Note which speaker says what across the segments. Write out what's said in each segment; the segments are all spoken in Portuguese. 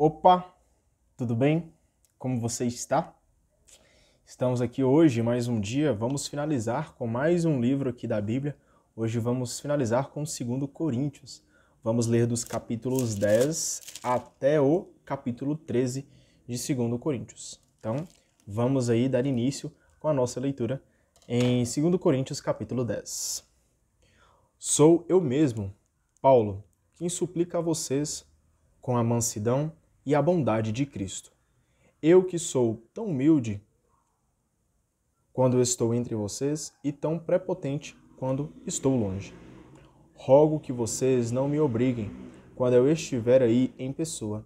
Speaker 1: Opa, tudo bem? Como você está? Estamos aqui hoje, mais um dia, vamos finalizar com mais um livro aqui da Bíblia. Hoje vamos finalizar com o 2 Coríntios. Vamos ler dos capítulos 10 até o capítulo 13 de 2 Coríntios. Então, vamos aí dar início com a nossa leitura em 2 Coríntios, capítulo 10. Sou eu mesmo, Paulo, quem suplica a vocês com a mansidão e a bondade de Cristo. Eu que sou tão humilde quando estou entre vocês e tão prepotente quando estou longe. Rogo que vocês não me obriguem, quando eu estiver aí em pessoa,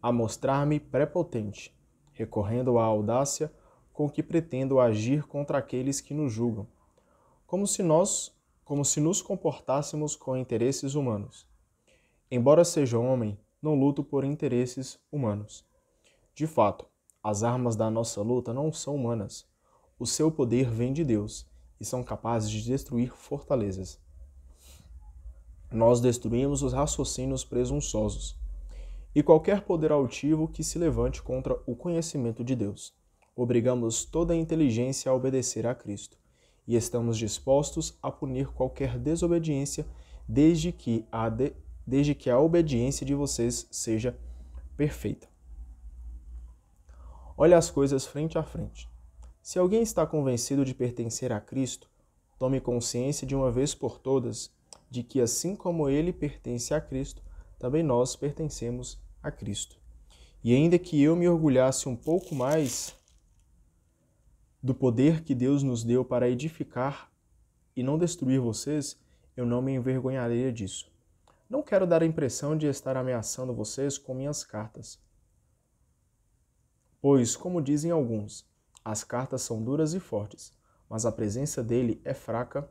Speaker 1: a mostrar-me prepotente, recorrendo à audácia com que pretendo agir contra aqueles que nos julgam, como se nos comportássemos com interesses humanos. Embora seja homem, não luto por interesses humanos. De fato, as armas da nossa luta não são humanas. O seu poder vem de Deus e são capazes de destruir fortalezas. Nós destruímos os raciocínios presunçosos e qualquer poder altivo que se levante contra o conhecimento de Deus. Obrigamos toda a inteligência a obedecer a Cristo e estamos dispostos a punir qualquer desobediência desde que a obediência de vocês seja perfeita. Olhe as coisas frente a frente. Se alguém está convencido de pertencer a Cristo, tome consciência de uma vez por todas de que, assim como ele pertence a Cristo, também nós pertencemos a Cristo. E ainda que eu me orgulhasse um pouco mais do poder que Deus nos deu para edificar e não destruir vocês, eu não me envergonharia disso. Não quero dar a impressão de estar ameaçando vocês com minhas cartas. Pois, como dizem alguns, as cartas são duras e fortes, mas a presença dele é fraca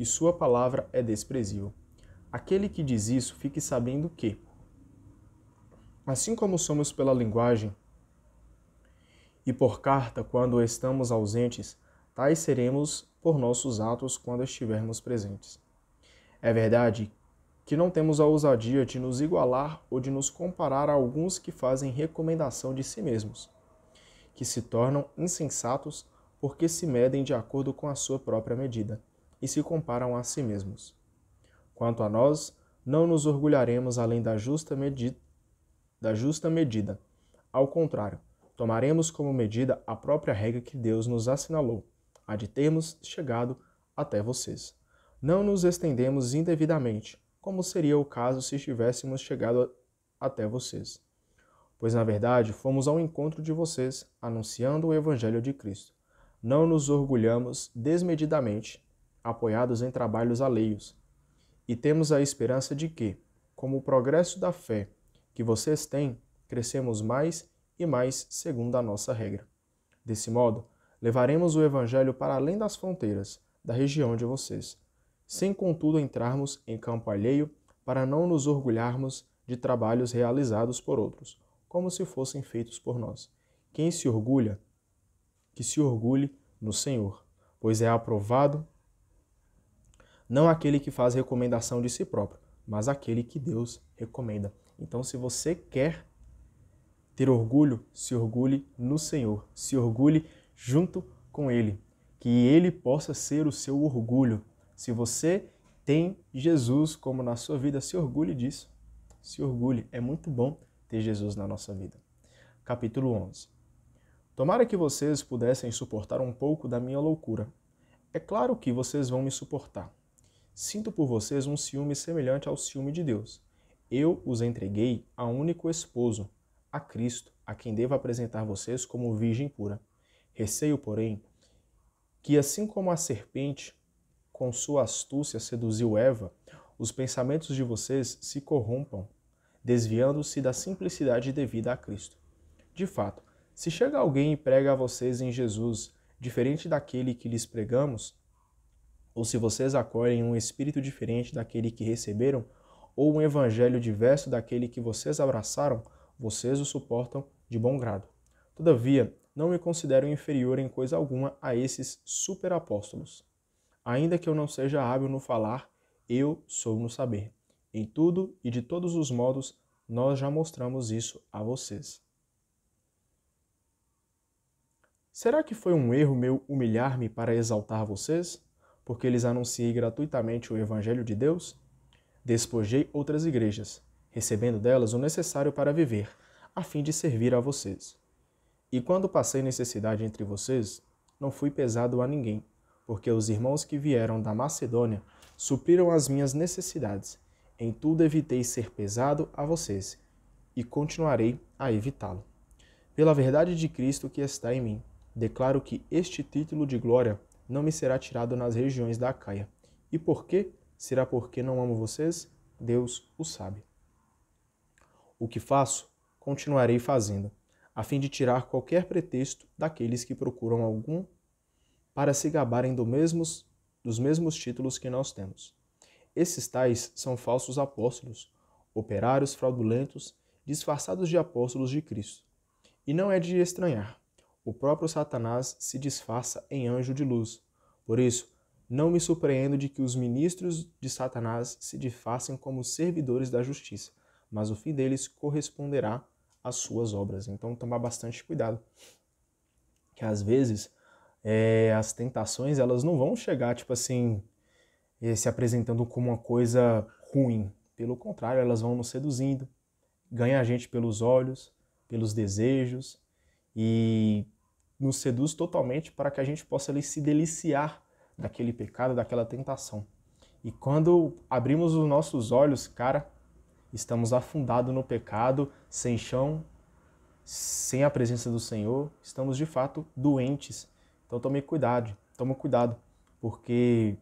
Speaker 1: e sua palavra é desprezível. Aquele que diz isso, fique sabendo que, assim como somos pela linguagem e por carta quando estamos ausentes, tais seremos por nossos atos quando estivermos presentes. É verdade que não temos a ousadia de nos igualar ou de nos comparar a alguns que fazem recomendação de si mesmos, que se tornam insensatos porque se medem de acordo com a sua própria medida e se comparam a si mesmos. Quanto a nós, não nos orgulharemos além da justa medida. Ao contrário, tomaremos como medida a própria regra que Deus nos assinalou, a de termos chegado até vocês. Não nos estendemos indevidamente, como seria o caso se tivéssemos chegado até vocês. Pois, na verdade, fomos ao encontro de vocês, anunciando o Evangelho de Cristo. Não nos orgulhamos desmedidamente, apoiados em trabalhos alheios, e temos a esperança de que, como o progresso da fé que vocês têm, crescemos mais e mais segundo a nossa regra. Desse modo, levaremos o Evangelho para além das fronteiras da região de vocês, sem contudo entrarmos em campo alheio para não nos orgulharmos de trabalhos realizados por outros, como se fossem feitos por nós. Quem se orgulha, que se orgulhe no Senhor, pois é aprovado não aquele que faz recomendação de si próprio, mas aquele que Deus recomenda. Então, se você quer ter orgulho, se orgulhe no Senhor, se orgulhe junto com Ele, que Ele possa ser o seu orgulho. Se você tem Jesus como na sua vida, se orgulhe disso, se orgulhe. É muito bom ter Jesus na nossa vida. Capítulo 11. Tomara que vocês pudessem suportar um pouco da minha loucura. É claro que vocês vão me suportar. Sinto por vocês um ciúme semelhante ao ciúme de Deus. Eu os entreguei a um único esposo, a Cristo, a quem devo apresentar vocês como virgem pura. Receio, porém, que assim como a serpente, com sua astúcia, seduziu Eva, os pensamentos de vocês se corrompam, desviando-se da simplicidade devida a Cristo. De fato, se chega alguém e prega a vocês em Jesus, diferente daquele que lhes pregamos, ou se vocês acolhem um espírito diferente daquele que receberam, ou um evangelho diverso daquele que vocês abraçaram, vocês o suportam de bom grado. Todavia, não me considero inferior em coisa alguma a esses superapóstolos. Ainda que eu não seja hábil no falar, eu sou no saber. Em tudo e de todos os modos, Nós já mostramos isso a vocês. Será que foi um erro meu humilhar-me para exaltar vocês, porque lhes anunciei gratuitamente o Evangelho de Deus? Despojei outras igrejas, recebendo delas o necessário para viver, a fim de servir a vocês. E quando passei necessidade entre vocês, não fui pesado a ninguém, porque os irmãos que vieram da Macedônia supriram as minhas necessidades. Em tudo evitei ser pesado a vocês, e continuarei a evitá-lo. Pela verdade de Cristo que está em mim, declaro que este título de glória não me será tirado nas regiões da Acaia. E por quê? Será porque não amo vocês? Deus o sabe. O que faço, continuarei fazendo, a fim de tirar qualquer pretexto daqueles que procuram algum para se gabarem dos mesmos títulos que nós temos. Esses tais são falsos apóstolos, operários fraudulentos, disfarçados de apóstolos de Cristo. E não é de estranhar, o próprio Satanás se disfarça em anjo de luz. Por isso, não me surpreendo de que os ministros de Satanás se disfarcem como servidores da justiça, mas o fim deles corresponderá às suas obras. Então, tomar bastante cuidado, que às vezes as tentações elas não vão chegar, tipo assim, se apresentando como uma coisa ruim. Pelo contrário, elas vão nos seduzindo, ganha a gente pelos olhos, pelos desejos e nos seduz totalmente para que a gente possa ali se deliciar daquele pecado, daquela tentação. E quando abrimos os nossos olhos, cara, estamos afundados no pecado, sem chão, sem a presença do Senhor, estamos de fato doentes. Então tome cuidado, porque,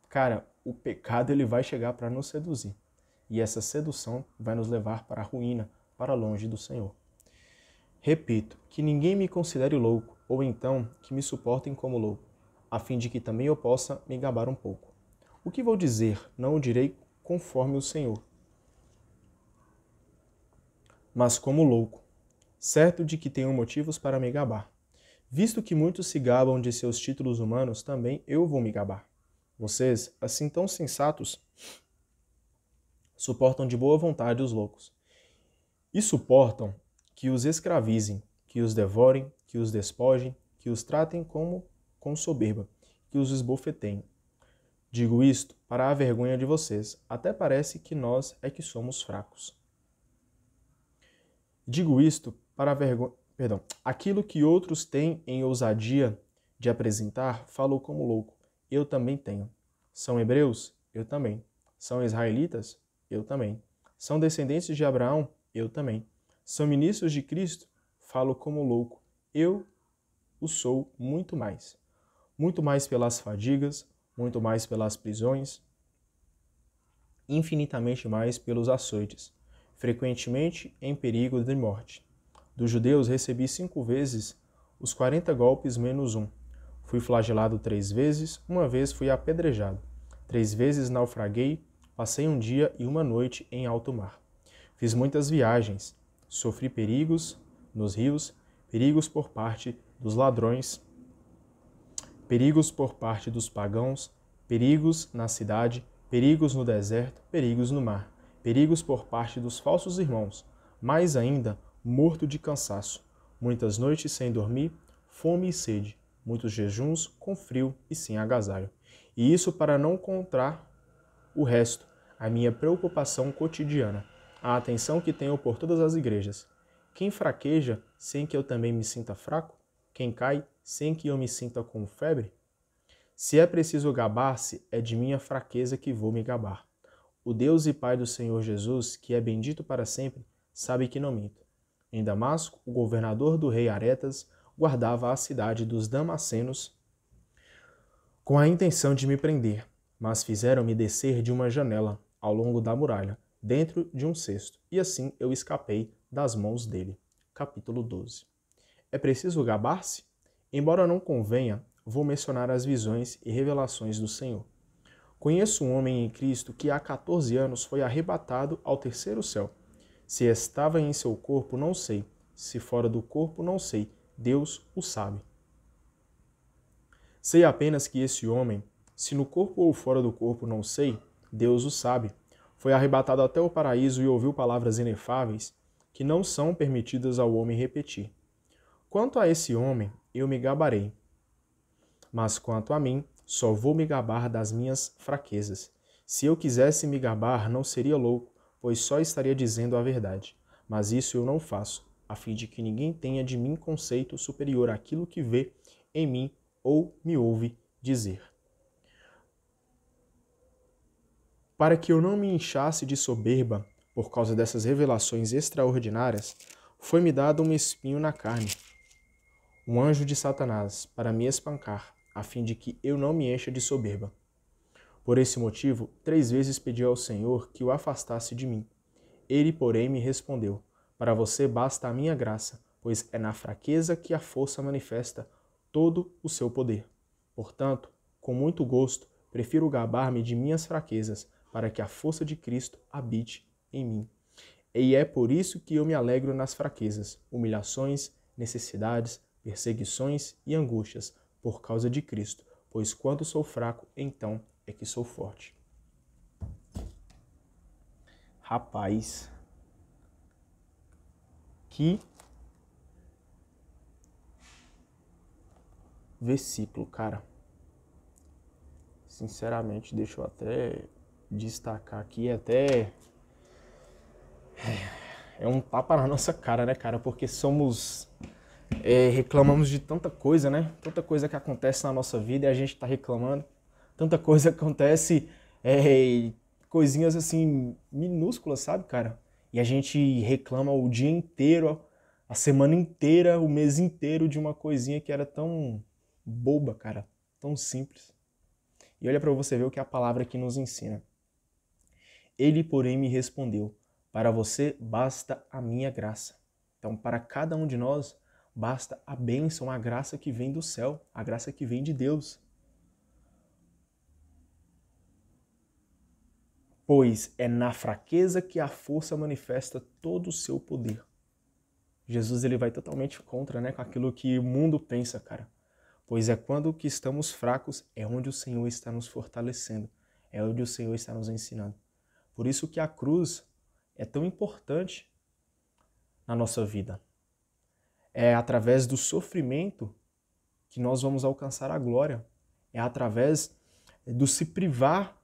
Speaker 1: cara, o pecado ele vai chegar para nos seduzir. E essa sedução vai nos levar para a ruína, para longe do Senhor. Repito, que ninguém me considere louco, ou então que me suportem como louco, a fim de que também eu possa me gabar um pouco. O que vou dizer, não o direi conforme o Senhor, mas como louco, certo de que tenho motivos para me gabar. Visto que muitos se gabam de seus títulos humanos, também eu vou me gabar. Vocês, assim tão sensatos, suportam de boa vontade os loucos. E suportam que os escravizem, que os devorem, que os despojem, que os tratem com soberba, que os esbofeteiem. Digo isto para a vergonha de vocês, até parece que nós é que somos fracos. Digo isto para a vergonha... Aquilo que outros têm em ousadia de apresentar, falo como louco. Eu também tenho. São hebreus? Eu também. São israelitas? Eu também. São descendentes de Abraão? Eu também. São ministros de Cristo? Falo como louco. Eu o sou muito mais. Muito mais pelas fadigas, muito mais pelas prisões, infinitamente mais pelos açoites, frequentemente em perigo de morte. Dos judeus recebi 5 vezes os 40 golpes menos um. Fui flagelado 3 vezes, uma vez fui apedrejado. 3 vezes naufraguei, passei um dia e uma noite em alto mar. Fiz muitas viagens, sofri perigos nos rios, perigos por parte dos ladrões, perigos por parte dos pagãos, perigos na cidade, perigos no deserto, perigos no mar, perigos por parte dos falsos irmãos, mais ainda, morto de cansaço, muitas noites sem dormir, fome e sede, muitos jejuns com frio e sem agasalho. E isso para não contar o resto, a minha preocupação cotidiana, a atenção que tenho por todas as igrejas. Quem fraqueja sem que eu também me sinta fraco? Quem cai sem que eu me sinta com febre? Se é preciso gabar-se, é de minha fraqueza que vou me gabar. O Deus e Pai do Senhor Jesus, que é bendito para sempre, sabe que não minto. Em Damasco, o governador do rei Aretas guardava a cidade dos Damascenos com a intenção de me prender, mas fizeram-me descer de uma janela ao longo da muralha, dentro de um cesto, e assim eu escapei das mãos dele. Capítulo 12. É preciso gabar-se? Embora não convenha, vou mencionar as visões e revelações do Senhor. Conheço um homem em Cristo que há 14 anos foi arrebatado ao terceiro céu. Se estava em seu corpo, não sei. Se fora do corpo, não sei. Deus o sabe. Sei apenas que esse homem, se no corpo ou fora do corpo, não sei, Deus o sabe, Foi arrebatado até o paraíso e ouviu palavras inefáveis que não são permitidas ao homem repetir. Quanto a esse homem, eu me gabarei. Mas quanto a mim, só vou me gabar das minhas fraquezas. Se eu quisesse me gabar, não seria louco, pois só estaria dizendo a verdade. Mas isso eu não faço, a fim de que ninguém tenha de mim conceito superior àquilo que vê em mim ou me ouve dizer. Para que eu não me inchasse de soberba por causa dessas revelações extraordinárias, foi-me dado um espinho na carne, um anjo de Satanás, para me espancar, a fim de que eu não me encha de soberba. Por esse motivo, 3 vezes pedi ao Senhor que o afastasse de mim. Ele, porém, me respondeu: para você basta a minha graça, pois é na fraqueza que a força manifesta todo o seu poder. Portanto, com muito gosto, prefiro gabar-me de minhas fraquezas, para que a força de Cristo habite em mim. E é por isso que eu me alegro nas fraquezas, humilhações, necessidades, perseguições e angústias, por causa de Cristo, pois quando sou fraco, então é que sou forte. Rapaz, que versículo, cara. Sinceramente, deixa eu até destacar aqui, é um tapa na nossa cara, né, cara? Porque reclamamos de tanta coisa, né? Tanta coisa que acontece na nossa vida e a gente tá reclamando. Tanta coisa acontece, coisinhas assim, minúsculas, sabe, cara? E a gente reclama o dia inteiro, a semana inteira, o mês inteiro de uma coisinha que era tão boba, cara. Tão simples. E olha para você ver o que a palavra aqui nos ensina. Ele, porém, me respondeu: para você basta a minha graça. Então, para cada um de nós, basta a bênção, a graça que vem do céu, a graça que vem de Deus. Pois é na fraqueza que a força manifesta todo o seu poder. Jesus ele vai totalmente contra, né, com aquilo que o mundo pensa, cara. Pois é quando que estamos fracos, é onde o Senhor está nos fortalecendo, é onde o Senhor está nos ensinando. Por isso que a cruz é tão importante na nossa vida. É através do sofrimento que nós vamos alcançar a glória. É através do se privar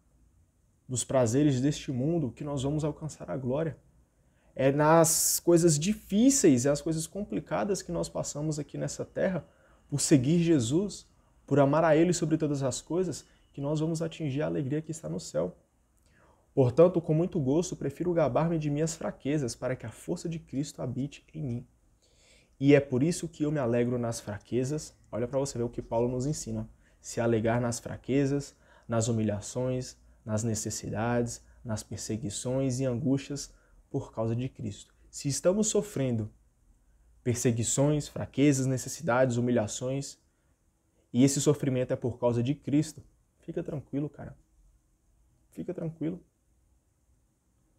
Speaker 1: dos prazeres deste mundo que nós vamos alcançar a glória. É nas coisas difíceis, é as coisas complicadas que nós passamos aqui nessa terra, por seguir Jesus, por amar a Ele sobre todas as coisas, que nós vamos atingir a alegria que está no céu. Portanto, com muito gosto, prefiro gabar-me de minhas fraquezas, para que a força de Cristo habite em mim. E é por isso que eu me alegro nas fraquezas. Olha para você ver o que Paulo nos ensina. Se alegrar nas fraquezas, nas humilhações, nas necessidades, nas perseguições e angústias por causa de Cristo. Se estamos sofrendo perseguições, fraquezas, necessidades, humilhações, e esse sofrimento é por causa de Cristo, fica tranquilo, cara. Fica tranquilo.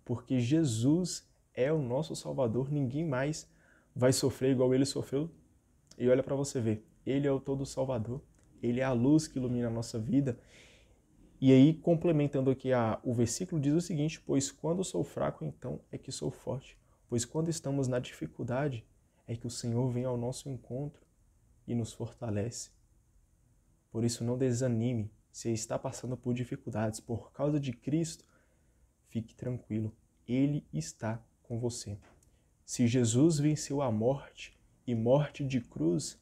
Speaker 1: Porque Jesus é o nosso Salvador, ninguém mais vai sofrer igual ele sofreu. E olha para você ver, ele é o todo Salvador, ele é a luz que ilumina a nossa vida. E aí, complementando aqui o versículo, diz o seguinte: pois quando sou fraco, então é que sou forte. Pois quando estamos na dificuldade, é que o Senhor vem ao nosso encontro e nos fortalece. Por isso, não desanime. Se está passando por dificuldades por causa de Cristo, fique tranquilo. Ele está com você. Se Jesus venceu a morte e morte de cruz,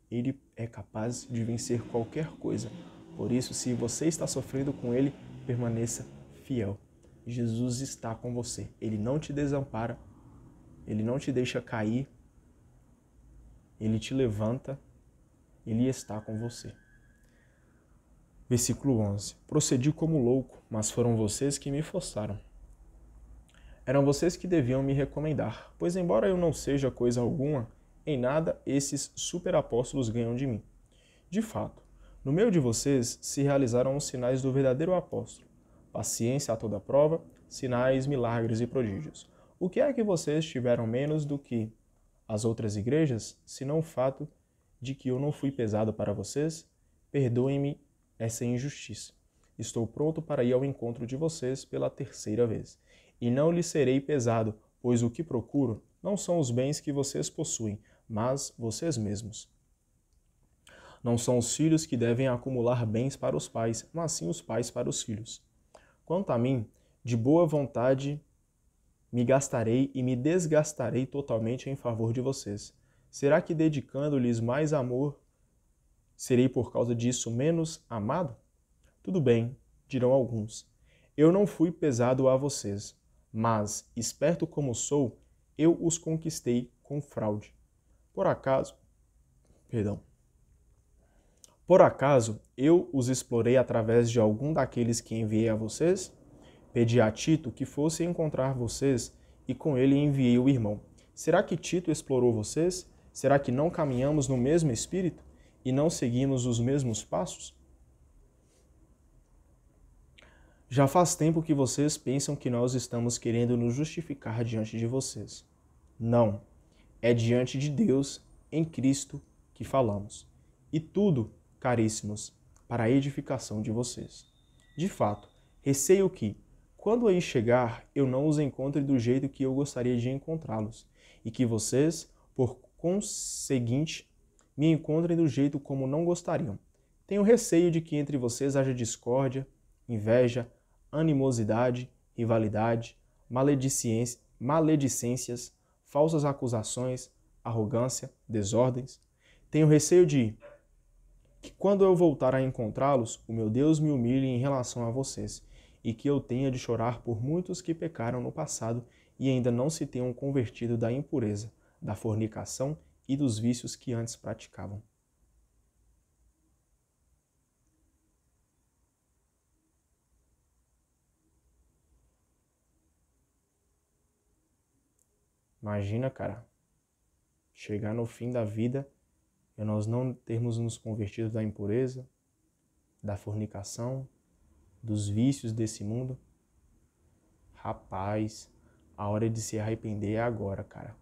Speaker 1: ele é capaz de vencer qualquer coisa. Por isso, se você está sofrendo com ele, permaneça fiel. Jesus está com você. Ele não te desampara, ele não te deixa cair, ele te levanta, ele está com você. Versículo 11. Procedi como louco, mas foram vocês que me forçaram. Eram vocês que deviam me recomendar, pois embora eu não seja coisa alguma, em nada esses superapóstolos ganham de mim. De fato, no meio de vocês se realizaram os sinais do verdadeiro apóstolo. Paciência a toda prova, sinais, milagres e prodígios. O que é que vocês tiveram menos do que as outras igrejas, senão o fato de que eu não fui pesado para vocês? Perdoem-me essa injustiça. estou pronto para ir ao encontro de vocês pela terceira vez. E não lhes serei pesado, pois o que procuro não são os bens que vocês possuem, mas vocês mesmos. Não são os filhos que devem acumular bens para os pais, mas sim os pais para os filhos. Quanto a mim, de boa vontade me gastarei e me desgastarei totalmente em favor de vocês. Será que dedicando-lhes mais amor, serei por causa disso menos amado? Tudo bem, dirão alguns. Eu não fui pesado a vocês, mas, esperto como sou, eu os conquistei com fraude. Por acaso eu os explorei através de algum daqueles que enviei a vocês? Pedi a Tito que fosse encontrar vocês e com ele enviei o irmão. Será que Tito explorou vocês? Será que não caminhamos no mesmo espírito e não seguimos os mesmos passos? Já faz tempo que vocês pensam que nós estamos querendo nos justificar diante de vocês. Não, é diante de Deus, em Cristo, que falamos. E tudo, caríssimos, para a edificação de vocês. De fato, receio que, quando aí chegar, eu não os encontre do jeito que eu gostaria de encontrá-los, e que vocês, por conseguinte, me encontrem do jeito como não gostariam. Tenho receio de que entre vocês haja discórdia, inveja, animosidade, rivalidade, maledicências, falsas acusações, arrogância, desordens. Tenho receio de que quando eu voltar a encontrá-los, o meu Deus me humilhe em relação a vocês, e que eu tenha de chorar por muitos que pecaram no passado e ainda não se tenham convertido da impureza, da fornicação e dos vícios que antes praticavam. Imagina, cara, chegar no fim da vida e nós não termos nos convertido da impureza, da fornicação, dos vícios desse mundo. Rapaz, a hora de se arrepender é agora, cara.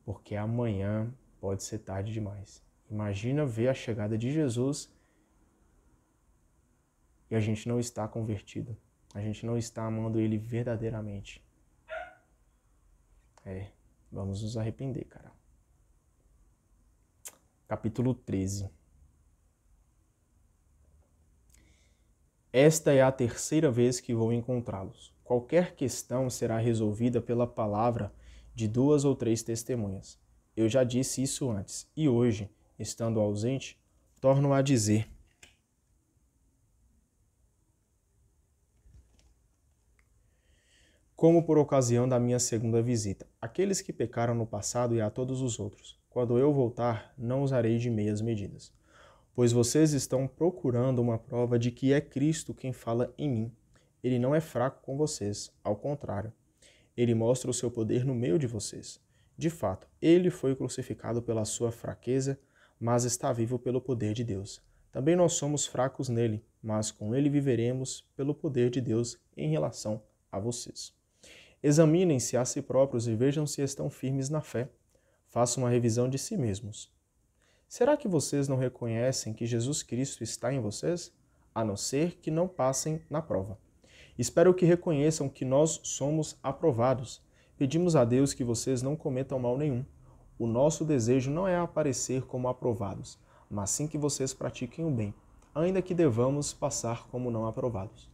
Speaker 1: Porque amanhã pode ser tarde demais. Imagina ver a chegada de Jesus e a gente não está convertido. A gente não está amando Ele verdadeiramente. Vamos nos arrepender, cara. Capítulo 13. Esta é a terceira vez que vou encontrá-los. Qualquer questão será resolvida pela palavra de 2 ou 3 testemunhas. Eu já disse isso antes, e hoje, estando ausente, torno a dizer. Como por ocasião da minha segunda visita, aqueles que pecaram no passado e a todos os outros. Quando eu voltar, não usarei de meias medidas. Pois vocês estão procurando uma prova de que é Cristo quem fala em mim. Ele não é fraco com vocês, ao contrário. Ele mostra o seu poder no meio de vocês. De fato, ele foi crucificado pela sua fraqueza, mas está vivo pelo poder de Deus. Também nós somos fracos nele, mas com ele viveremos pelo poder de Deus em relação a vocês. Examinem-se a si próprios e vejam se estão firmes na fé. Façam uma revisão de si mesmos. Será que vocês não reconhecem que Jesus Cristo está em vocês? A não ser que não passem na prova. Espero que reconheçam que nós somos aprovados. Pedimos a Deus que vocês não cometam mal nenhum. O nosso desejo não é aparecer como aprovados, mas sim que vocês pratiquem o bem, ainda que devamos passar como não aprovados.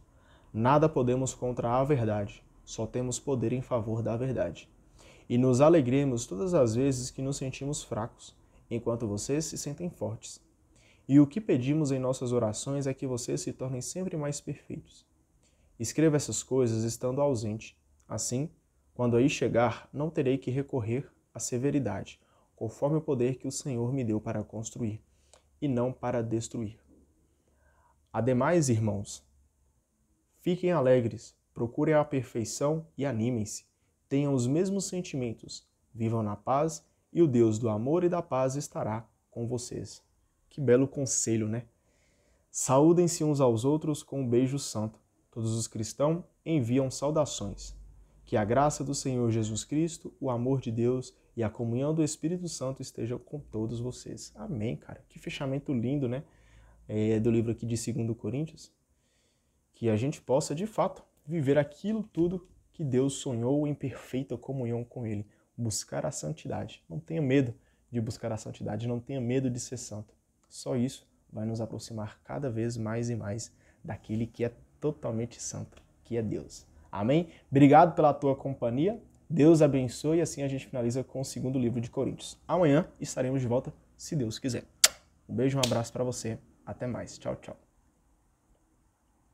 Speaker 1: Nada podemos contra a verdade, só temos poder em favor da verdade. E nos alegremos todas as vezes que nos sentimos fracos, enquanto vocês se sentem fortes. E o que pedimos em nossas orações é que vocês se tornem sempre mais perfeitos. Escreva essas coisas estando ausente. Assim, quando aí chegar, não terei que recorrer à severidade, conforme o poder que o Senhor me deu para construir, e não para destruir. Ademais, irmãos, fiquem alegres, procurem a perfeição e animem-se. Tenham os mesmos sentimentos, vivam na paz e o Deus do amor e da paz estará com vocês. Que belo conselho, né? Saúdem-se uns aos outros com um beijo santo. Todos os cristãos enviam saudações. Que a graça do Senhor Jesus Cristo, o amor de Deus e a comunhão do Espírito Santo estejam com todos vocês. Amém, cara. Que fechamento lindo, né? do livro aqui de 2 Coríntios, que a gente possa, de fato, viver aquilo tudo que Deus sonhou em perfeita comunhão com Ele. Buscar a santidade. Não tenha medo de buscar a santidade, não tenha medo de ser santo. Só isso vai nos aproximar cada vez mais e mais daquele que é totalmente santo, que é Deus. Amém? Obrigado pela tua companhia. Deus abençoe e assim a gente finaliza com o 2º livro de Coríntios. Amanhã estaremos de volta, se Deus quiser. Um beijo, um abraço para você. Até mais. Tchau, tchau.